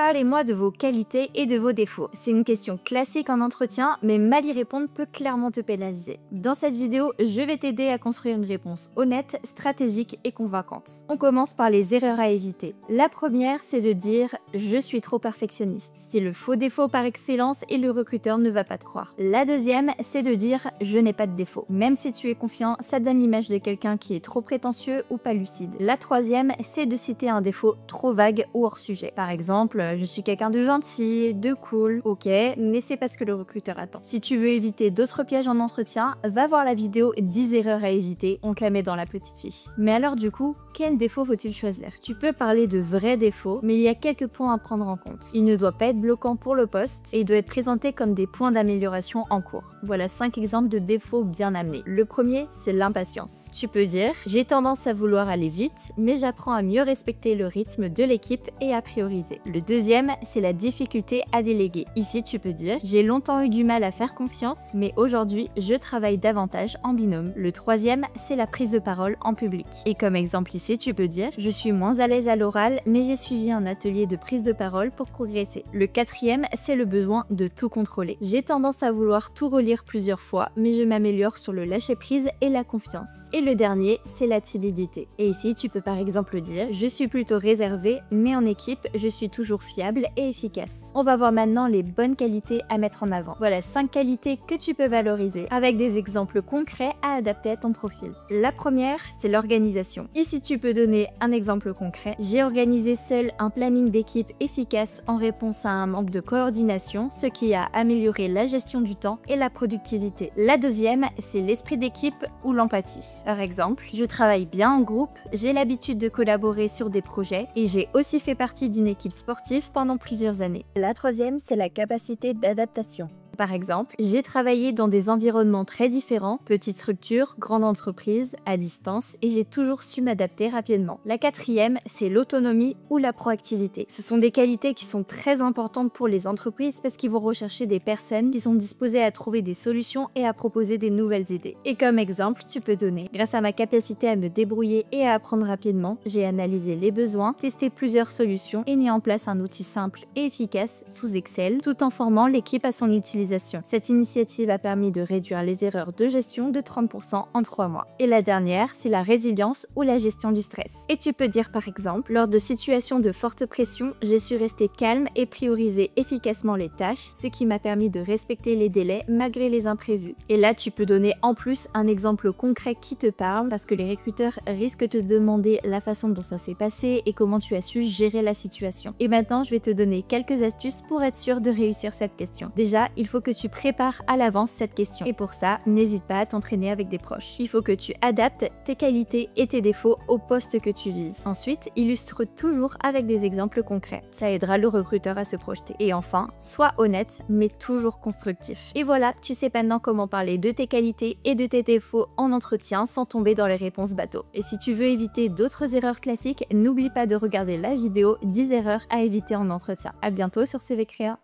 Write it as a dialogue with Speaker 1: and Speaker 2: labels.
Speaker 1: Parlez-moi de vos qualités et de vos défauts. C'est une question classique en entretien, mais mal y répondre peut clairement te pénaliser. Dans cette vidéo, je vais t'aider à construire une réponse honnête, stratégique et convaincante. On commence par les erreurs à éviter. La première, c'est de dire « je suis trop perfectionniste ». C'est le faux défaut par excellence et le recruteur ne va pas te croire. La deuxième, c'est de dire « je n'ai pas de défaut ». Même si tu es confiant, ça donne l'image de quelqu'un qui est trop prétentieux ou pas lucide. La troisième, c'est de citer un défaut trop vague ou hors sujet. Par exemple, je suis quelqu'un de gentil, de cool, ok, mais c'est pas ce que le recruteur attend. Si tu veux éviter d'autres pièges en entretien, va voir la vidéo 10 erreurs à éviter, on te la met dans la petite fiche. Mais alors du coup, quel défaut faut-il choisir? Tu peux parler de vrais défauts, mais il y a quelques points à prendre en compte. Il ne doit pas être bloquant pour le poste et il doit être présenté comme des points d'amélioration en cours. Voilà 5 exemples de défauts bien amenés. Le premier, c'est l'impatience. Tu peux dire « j'ai tendance à vouloir aller vite, mais j'apprends à mieux respecter le rythme de l'équipe et à prioriser ». Le deuxième, c'est la difficulté à déléguer. Ici, tu peux dire « j'ai longtemps eu du mal à faire confiance, mais aujourd'hui, je travaille davantage en binôme ». Le troisième, c'est la prise de parole en public. Et comme exemple ici, tu peux dire « je suis moins à l'aise à l'oral, mais j'ai suivi un atelier de prise de parole pour progresser ». Le quatrième, c'est le besoin de tout contrôler. J'ai tendance à vouloir tout relire plusieurs fois, mais je m'améliore sur le lâcher-prise et la confiance. Et le dernier, c'est la timidité. Et ici, tu peux par exemple dire « je suis plutôt réservé, mais en équipe, je suis toujours fiable et efficace ». On va voir maintenant les bonnes qualités à mettre en avant. Voilà 5 qualités que tu peux valoriser avec des exemples concrets à adapter à ton profil. La première, c'est l'organisation. Ici, tu peux donner un exemple concret. J'ai organisé seul un planning d'équipe efficace en réponse à un manque de coordination, ce qui a amélioré la gestion du temps et la productivité. La deuxième, c'est l'esprit d'équipe ou l'empathie. Par exemple, je travaille bien en groupe, j'ai l'habitude de collaborer sur des projets et j'ai aussi fait partie d'une équipe sportive pendant plusieurs années. La troisième, c'est la capacité d'adaptation. Par exemple, j'ai travaillé dans des environnements très différents, petites structures, grandes entreprises, à distance, et j'ai toujours su m'adapter rapidement. La quatrième, c'est l'autonomie ou la proactivité. Ce sont des qualités qui sont très importantes pour les entreprises parce qu'ils vont rechercher des personnes qui sont disposées à trouver des solutions et à proposer des nouvelles idées. Et comme exemple, tu peux donner, grâce à ma capacité à me débrouiller et à apprendre rapidement, j'ai analysé les besoins, testé plusieurs solutions et mis en place un outil simple et efficace sous Excel, tout en formant l'équipe à son utilisation. Cette initiative a permis de réduire les erreurs de gestion de 30% en 3 mois. Et la dernière, c'est la résilience ou la gestion du stress. Et tu peux dire par exemple, lors de situations de forte pression, j'ai su rester calme et prioriser efficacement les tâches, ce qui m'a permis de respecter les délais malgré les imprévus. Et là, tu peux donner en plus un exemple concret qui te parle parce que les recruteurs risquent de te demander la façon dont ça s'est passé et comment tu as su gérer la situation. Et maintenant, je vais te donner quelques astuces pour être sûr de réussir cette question. Déjà, il faut que tu prépares à l'avance cette question. Et pour ça, n'hésite pas à t'entraîner avec des proches. Il faut que tu adaptes tes qualités et tes défauts au poste que tu vises. Ensuite, illustre toujours avec des exemples concrets. Ça aidera le recruteur à se projeter. Et enfin, sois honnête, mais toujours constructif. Et voilà, tu sais maintenant comment parler de tes qualités et de tes défauts en entretien sans tomber dans les réponses bateau. Et si tu veux éviter d'autres erreurs classiques, n'oublie pas de regarder la vidéo 10 erreurs à éviter en entretien. À bientôt sur CV Créa.